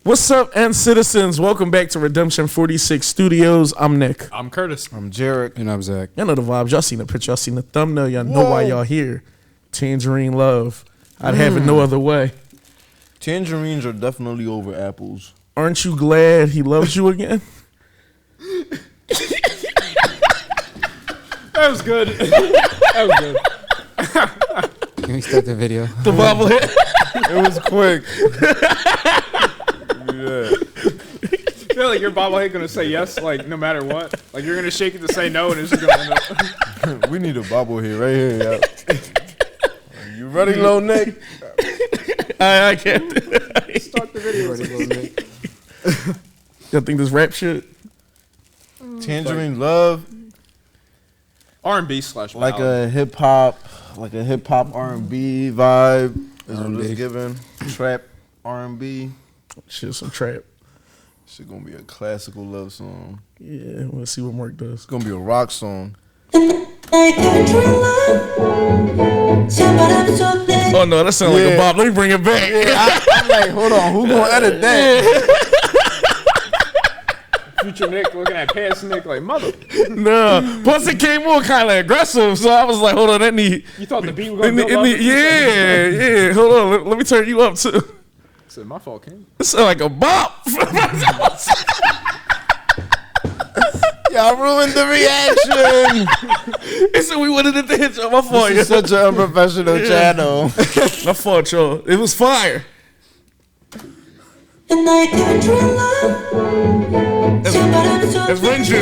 What's up, and citizens? Welcome back to Redemption 46 Studios. I'm Nick. I'm Curtis. I'm Jarek. And I'm Zach. Y'all know the vibes. Y'all seen the picture. Y'all seen the thumbnail. Y'all know why y'all here. Tangerine love. I'd have it no other way. Tangerines are definitely over apples. Aren't you glad he loves you again? That was good. That was good. Can we start the video? The bobblehead. It was quick. Yeah. I feel like your bobblehead gonna say yes, like no matter what. Like you're gonna shake it to say no, and it's just gonna end up. We need a bobblehead right here, y'all. You ready, little Nick? I can't. Start the video. Y'all think this rap shit? Tangerine love. R&B slash Like ballad. a hip hop R&B vibe is what it's giving. Trap R&B. Shit, some trap. Shit gonna be a classical love song. Yeah, let's see what Mark does. It's gonna be a rock song. Oh no, that sounds like a bop. Let me bring it back. I'm like, hold on, who gonna edit that? Future Nick looking at past Nick like mother. No, plus it came more kind of aggressive, so I was like, hold on, that need. You thought the beat was gonna build up? Yeah. Hold on, let me turn you up too. I said my fault, King. It sound like a bop. Y'all ruined the reaction. It said we wanted it to hit you. My fault. This is such an unprofessional channel. My fault, y'all. It was fire. It's Renju.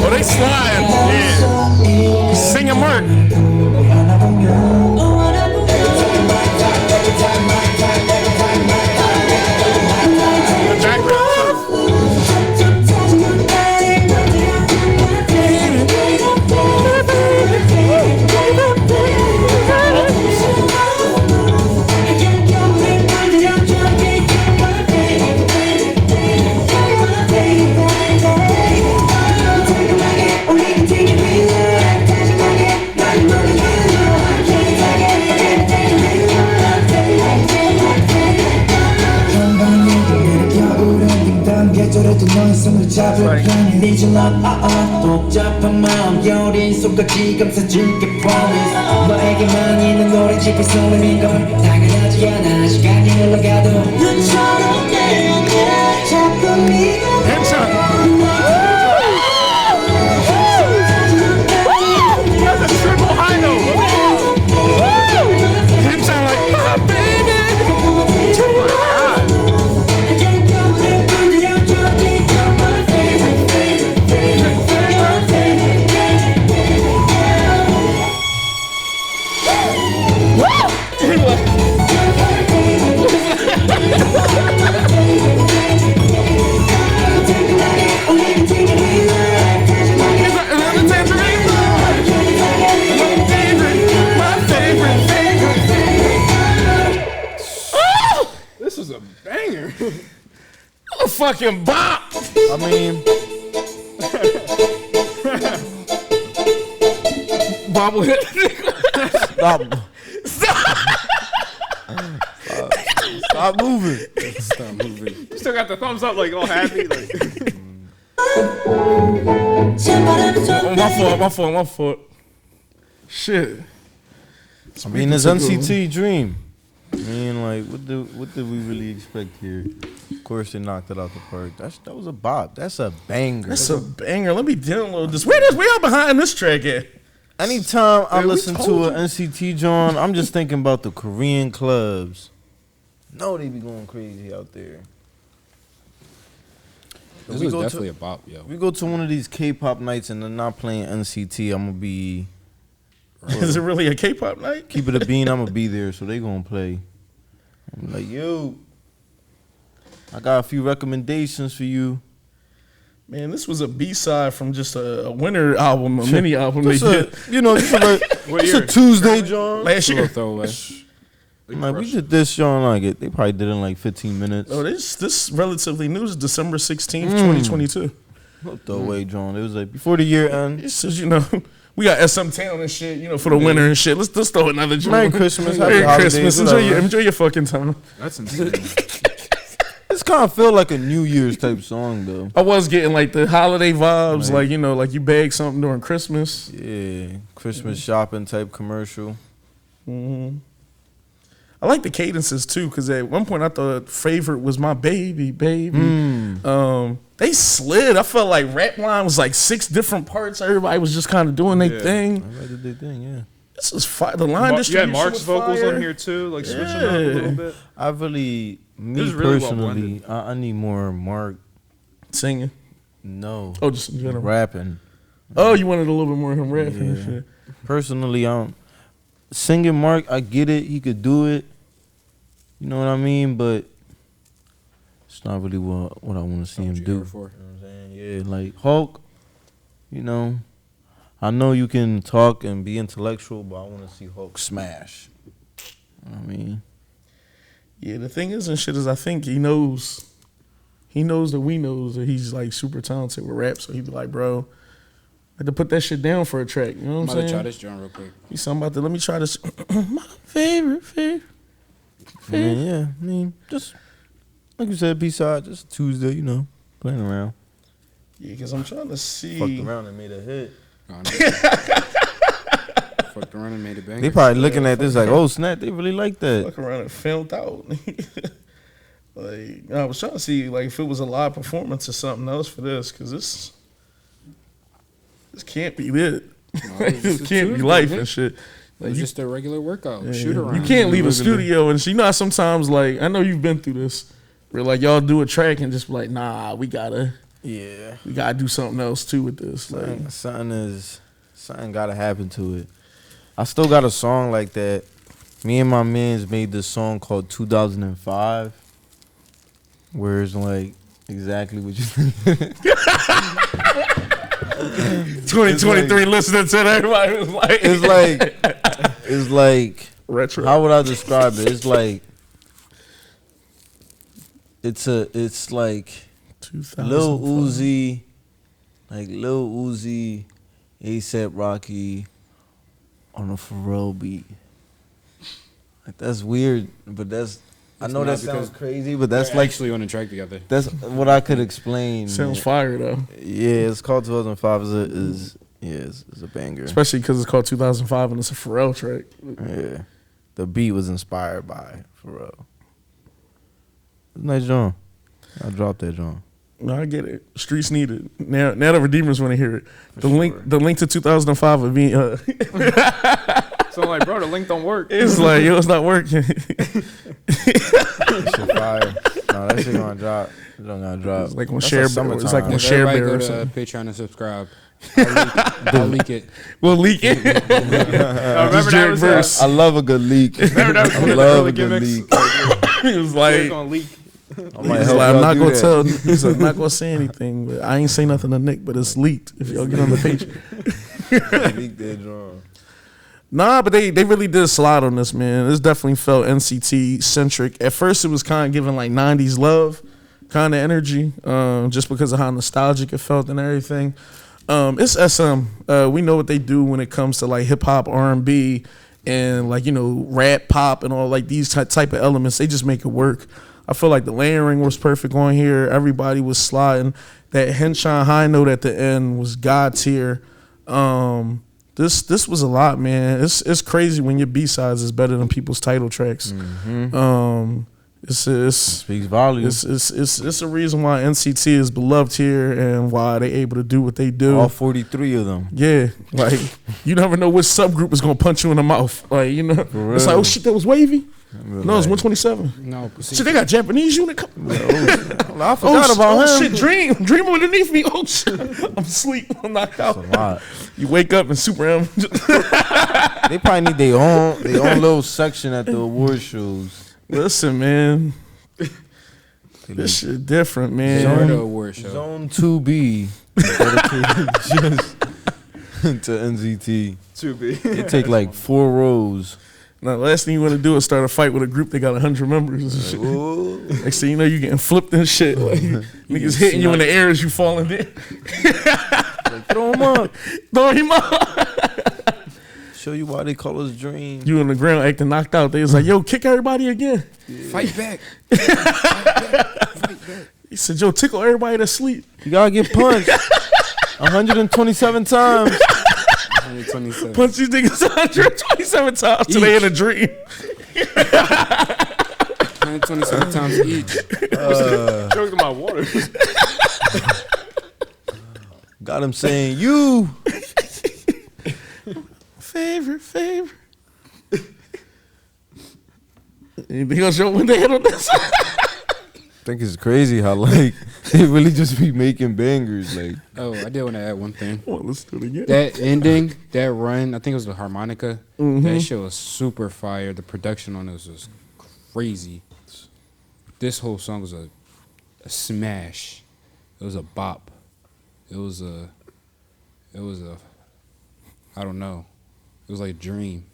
Oh, they slide. Yeah. Sing a Mark. 복잡한 마음 여린 손까지 감싸줄게 promise 너에게만 있는 노래 짚을 소름인걸 당연하지 않아 시간이 흘러가도 너처럼 내 안에 자꾸 네가 That's a triple high note. Him sound like, oh, baby. This is a banger. A fucking bop. I mean, Bobblehead. stop moving. Stop moving. You still got the thumbs up like all happy. Like. My fault. Shit. I mean, it's NCT Dream. I mean, like, what did we really expect here? Of course, they knocked it out the park. That was a bop. That's a banger. That's a banger. Let me download this. Where y'all behind this track at? Anytime I listen to an NCT John, I'm just thinking about the Korean clubs. No, they be going crazy out there. This was definitely a bop, yo. We go to one of these K-pop nights and they're not playing NCT. I'm gonna be. Is it really a K-pop night? Keep it a bean. I'm gonna be there, so they gonna play. I'm like, yo, I got a few recommendations for you. Man, this was a B-side from just a winter album, a mini album. Just a Tuesday, John. Last year. Throwaway. Like, we did this, John. Like, they probably did it in like 15 minutes. Oh, this relatively new. It's December 16th, 2022. No throwaway, John. It was like before the year end. It says, we got SM Town and shit, for the winter and shit. Let's throw another joint. Merry Christmas. Merry Happy Christmas. holidays, Enjoy your fucking time. That's insane. This kind of feel like a New Year's type song, though. I was getting like the holiday vibes, like you bag something during Christmas. Yeah, Christmas shopping type commercial. Mm-hmm. I like the cadences too, because at one point I thought Favorite was my baby. They slid. I felt like rap line was like 6 different parts. Everybody was just kind of doing their thing. I did their thing, yeah. This is fire. The line distribution. You had Mark's was vocals fire. on here too, like switching up a little bit. I really, really personally, I need more Mark Singing. No. Oh, just in general. Rapping. Oh, you wanted a little bit more of him rapping and shit. Personally, singing Mark, I get it. He could do it. You know what I mean? But it's not really what I want to see him do. You know what I'm saying? Yeah, like Hulk, I know you can talk and be intellectual, but I want to see Hulk smash. You know what I mean? Yeah, the thing is and shit is I think he knows that we knows that he's like super talented with rap, so he'd be like, bro, I had to put that shit down for a track. You know what I'm saying? Try this joint real quick. He's something about that. Let me try this. My favorite. Yeah, I mean, just like you said, B-side, just Tuesday, playing around. Yeah, because I'm trying to see. Fucked around and made a hit. Fucked around and made a bang. They probably looking at this like, oh snap, they really like that. Fuck around and filmed out. Like, I was trying to see like if it was a live performance or something else for this, because this can't be it. No, this can't be life and shit. Like just a regular workout, shoot around. You can't leave a studio and how sometimes like I know you've been through this, where like y'all do a track and just be like, nah, we gotta do something else too with this. Like something gotta happen to it. I still got a song like that. Me and my mans made this song called 2005, where it's like exactly what you think. 2023 listening to that, everybody was like, it's like retro. How would I describe it? It's like it's like Lil Uzi, A$AP Rocky on a Pharrell beat. Like that's weird, but I know that sounds crazy, but that's like actually on the track together. That's what I could explain. Sounds fire though. Yeah, it's called 2005. It's a banger. Especially because it's called 2005 and it's a Pharrell track. Yeah, the beat was inspired by Pharrell. Nice John. I dropped that John. No, I get it. Streets need it. Now the Redeemers want to hear it. The link to 2005 would be. So I'm like, bro, the link don't work. It's like, yo, it's not working. That shit fire. No, that shit gonna drop. It don't gonna drop. It's like on Share Bear. It's like on If Share everybody Bear go or to something. Patreon and subscribe. I'll leak it. We'll leak it. Remember that was verse. I love a good leak. Remember that was I one of the love early a good gimmicks. leak. He was like, It's gonna leak. I'm not gonna tell. He's like, I'm not gonna say anything. But I ain't say nothing to Nick, but it's leaked. If y'all get on the page. Leak that drum. Nah, but they really did slide on this, man. This definitely felt NCT centric. At first, it was kind of giving like 90s love kind of energy, just because of how nostalgic it felt and everything. It's SM. We know what they do when it comes to like hip hop, R&B, and like rap, pop, and all like these type of elements. They just make it work. I feel like the layering was perfect on here. Everybody was sliding. That Henshaw high note at the end was God tier. This was a lot, man. It's crazy when your B-sides is better than people's title tracks. It speaks volumes. It's a reason why NCT is beloved here and why they able to do what they do. All 43 of them. Yeah, like you never know which subgroup is gonna punch you in the mouth. Like it's like, oh shit, that was Wavy. No, it's 127. No, shit, they got Japanese unit. I forgot about him. Shit, Dream underneath me. Oh shit, I'm asleep. I'm knocked out. That's a lot. You wake up and Super M. They probably need their own little section at the award shows. Listen, man. This shit different, man. Zone award show. Zone 2B dedicated just to NCT. 2B. They take like 4 rows. Now, the last thing you want to do is start a fight with a group that got 100 members and shit. Next thing you know, you getting flipped and shit. Like, niggas hitting you in the air as you falling in. Like, throw him up. Throw him up. Show you why they call us Dream. You on the ground acting knocked out. They was like, yo, kick everybody again. Yeah. Fight back. He said, yo, tickle everybody that's asleep. You gotta get punched 127 times. 127. Punch these niggas 127 times till they in a dream. 127 times each. Choking my water. Got him saying, you. Favorite. Anything else you want to hit on this? I think it's crazy how like they really just be making bangers. Like, Oh, I did want to add one thing. Well, let's do it again. That ending, that run, I think it was the harmonica. That shit was super fire. The production on this was crazy. This whole song was a smash. It was a bop. It was a I don't know. It was like a dream.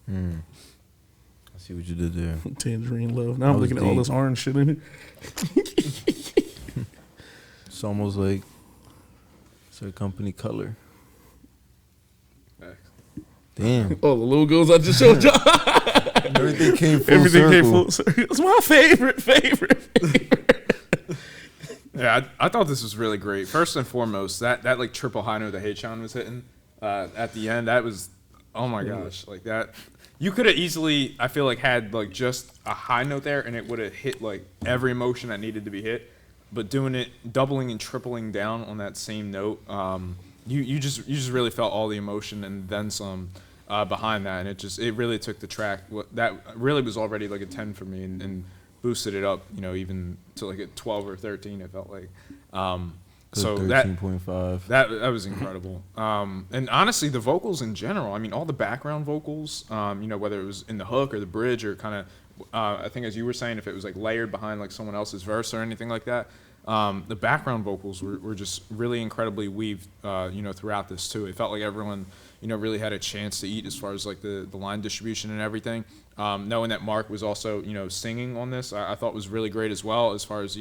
I see what you did there. Tangerine love. Now I'm looking at all this orange shit in it. It's almost like it's a company color. Damn. All the logos I just showed y'all. Everything came full Everything came circle. full circle. It's my favorite. Yeah, I thought this was really great. First and foremost, that like triple high note that Haechan was hitting at the end, that was, oh my gosh, like that. You could have easily, I feel like, had like just a high note there, and it would have hit like every emotion that needed to be hit. But doing it, doubling and tripling down on that same note, you just really felt all the emotion and then some behind that, and it really took the track. That really was already like a 10 for me, and boosted it up, even to like a 12 or 13. It felt like, so 13.5. that was incredible. And honestly, the vocals in general, I mean, all the background vocals, whether it was in the hook or the bridge or kind of, I think as you were saying, if it was like layered behind like someone else's verse or anything like that, the background vocals were just really incredibly weaved, throughout this too. It felt like everyone, really had a chance to eat as far as like the line distribution and everything. Knowing that Mark was also, singing on this, I thought was really great as well. As far as,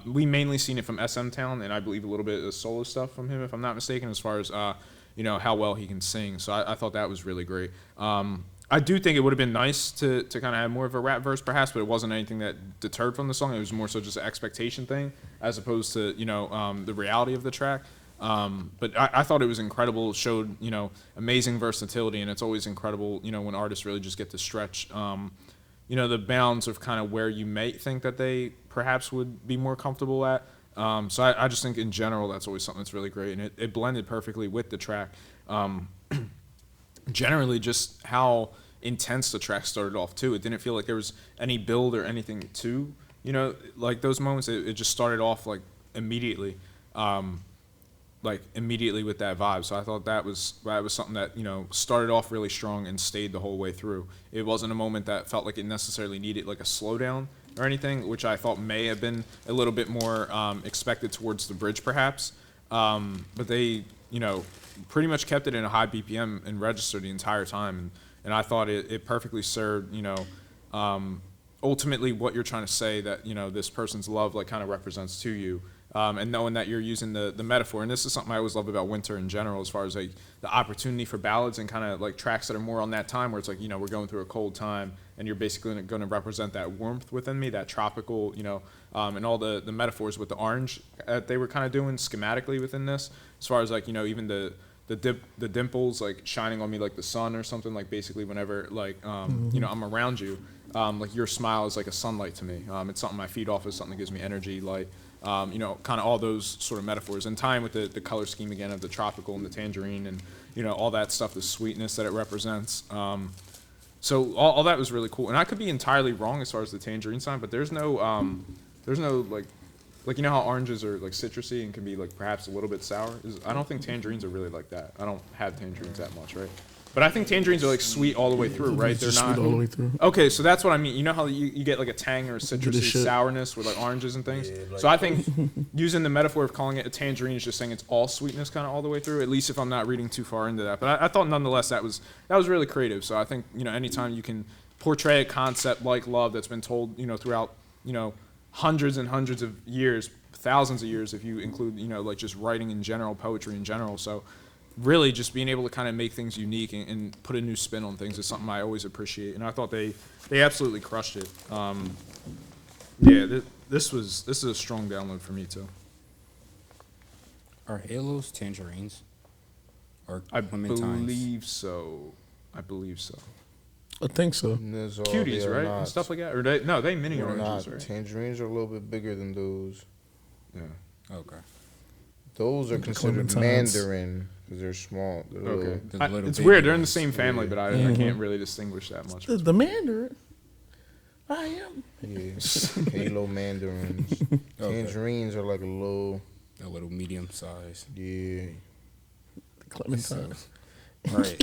we mainly seen it from SM Town, and I believe a little bit of solo stuff from him, if I'm not mistaken, as far as, how well he can sing. So I thought that was really great. I do think it would have been nice to kind of have more of a rap verse, perhaps, but it wasn't anything that deterred from the song. It was more so just an expectation thing, as opposed to, the reality of the track. But I thought it was incredible. It showed, amazing versatility, and it's always incredible, when artists really just get to stretch, the bounds of kind of where you may think that they perhaps would be more comfortable at. So I just think in general that's always something that's really great, and it blended perfectly with the track. Generally, just how intense the track started off too. It didn't feel like there was any build or anything to, like those moments. It just started off like immediately. With that vibe. So I thought that was something that, started off really strong and stayed the whole way through. It wasn't a moment that felt like it necessarily needed like a slowdown or anything, which I thought may have been a little bit more expected towards the bridge perhaps. But they, pretty much kept it in a high BPM and registered the entire time. And I thought it perfectly served, ultimately what you're trying to say that, this person's love like kind of represents to you. and knowing that you're using the metaphor. And this is something I always love about winter in general, as far as like the opportunity for ballads and kind of like tracks that are more on that time where it's like, we're going through a cold time, and you're basically going to represent that warmth within me, that tropical, and all the metaphors with the orange they were kind of doing schematically within this, as far as like, even the dimples like shining on me like the sun or something, like basically whenever like I'm around you, like your smile is like a sunlight to me. It's something I feed off of, something that gives me energy, like kind of all those sort of metaphors, and tying with the color scheme again of the tropical and the tangerine, and all that stuff, the sweetness that it represents. So all that was really cool, and I could be entirely wrong as far as the tangerine sign, but there's no like how oranges are like citrusy and can be like perhaps a little bit sour. I don't think tangerines are really like that. I don't have tangerines that much, right? But I think tangerines are like sweet all the way through, right? They're not sweet all the way through. Okay, so that's what I mean. You know how you get like a tang or a citrusy sourness with like oranges and things? Yeah, like, so I think using the metaphor of calling it a tangerine is just saying it's all sweetness kind of all the way through, at least if I'm not reading too far into that. But I thought nonetheless that was really creative. So I think, anytime you can portray a concept like love that's been told, throughout, hundreds and hundreds of years, thousands of years if you include, like just writing in general, poetry in general. So really just being able to kind of make things unique and put a new spin on things is something I always appreciate. And I thought they absolutely crushed it. This is a strong download for me too. Are halos tangerines? Or I clementines? I believe so. I think so. Cuties, right? And stuff like that? Or they mini oranges, right? Tangerines are a little bit bigger than those. Yeah. Okay. Those are considered mandarin because they're small. They're okay. It's weird. They're in the same family, but I can't really distinguish that much. The mandarin. I am. Yeah. Halo mandarins. Tangerines are like a little medium size. Yeah. Clementines. Right.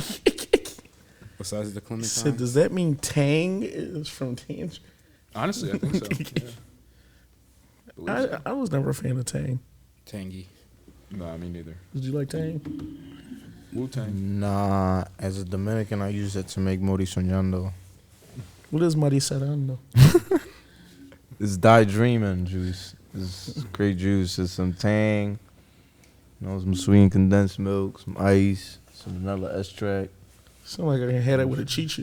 What size is the clementine? So does that mean tang is from tangerine? Honestly, I think so. Yeah. I was never a fan of tang. Tangy. Nah, me neither. Did you like tang? Wu-Tang. Nah, as a Dominican, I use it to make mori soñando. What is Mari Sarando? It's Tangerine juice. It's great juice. It's some tang, some sweet condensed milk, some ice, some vanilla extract. Sound like I had it with a cheat.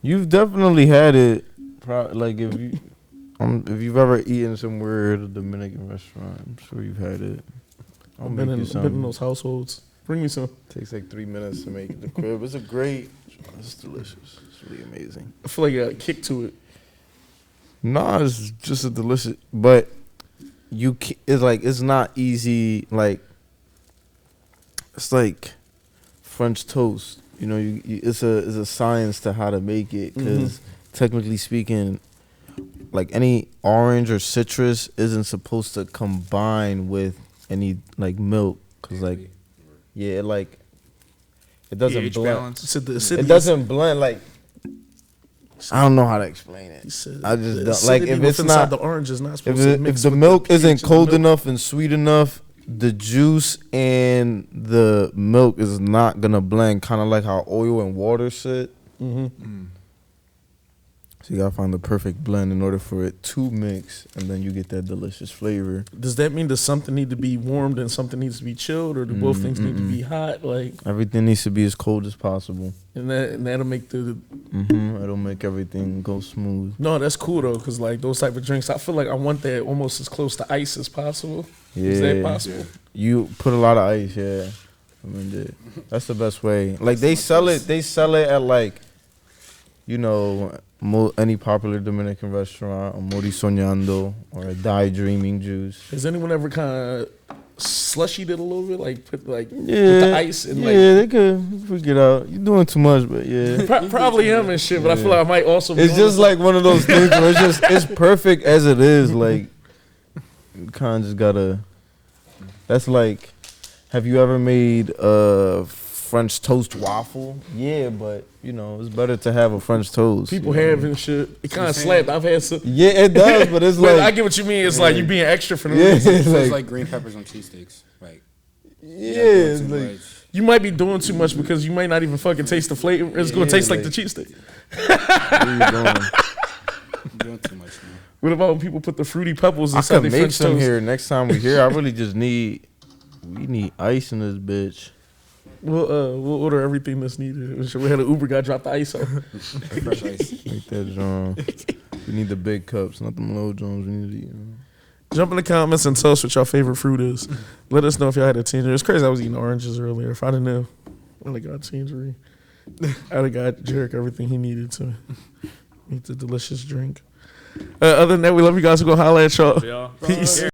You've definitely had it. Like if you've ever eaten somewhere at a Dominican restaurant, I'm sure you've had it. I've been in those households. Bring me some. Takes like 3 minutes to make it the crib. It's delicious. It's really amazing. I feel like I got a kick to it. Nah, it's just a delicious. But it's not easy. Like it's like French toast. It's a science to how to make it because technically speaking, like any orange or citrus isn't supposed to combine with any like milk because like it doesn't pH blend. balance. It doesn't blend like. I don't know how to explain it. I just don't, like if it's not the orange is not supposed to mix if the with milk the isn't cold milk. enough and sweet enough, the juice and the milk is not gonna blend. Kind of like how oil and water sit. So you gotta find the perfect blend in order for it to mix, and then you get that delicious flavor. Does that mean does something need to be warmed and something needs to be chilled, or do both things need to be hot? Like everything needs to be as cold as possible, and that'll make the. It'll make everything go smooth. No, that's cool though, cause like those type of drinks, I feel like I want that almost as close to ice as possible. Yeah, is that possible? You put a lot of ice, yeah. That's the best way. Like they sell it at like, any popular Dominican restaurant, a Mori Soñando or a Die Dreaming juice. Has anyone ever kind of slushied it a little bit, like put the ice and they could freak it out. You're doing too much, but yeah, probably him and shit. But I feel like I might also. It's just like one of those things where it's perfect as it is. Like you kind of just gotta. That's like, have you ever made French toast waffle? Yeah, but it's better to have a French toast. People have and shit. It kind of slapped. I've had some. Yeah, it does, but it's like I get what you mean. It's like you being extra for the reason. It's like green peppers on cheesesteaks. Like it's like you might be doing too much because you might not even fucking taste the flavor. It's gonna taste like the cheesesteak. Where you going? You're doing too much, man. What about when people put the fruity pebbles I inside could their make French some toast? here next time we here. I really just need ice in this bitch. We'll order everything that's needed. We had an Uber guy drop the ice off. Fresh ice. Like that, John. We need the big cups, not them little Jones. We need to eat. Jump in the comments and tell us what your favorite fruit is. Let us know if y'all had a tangerine. It's crazy I was eating oranges earlier. If I'd have known, I'd have got tangerine. I'd have got Jarek everything he needed to make the delicious drink. Other than that, we love you guys. We're going to holler at y'all. Yeah. Peace.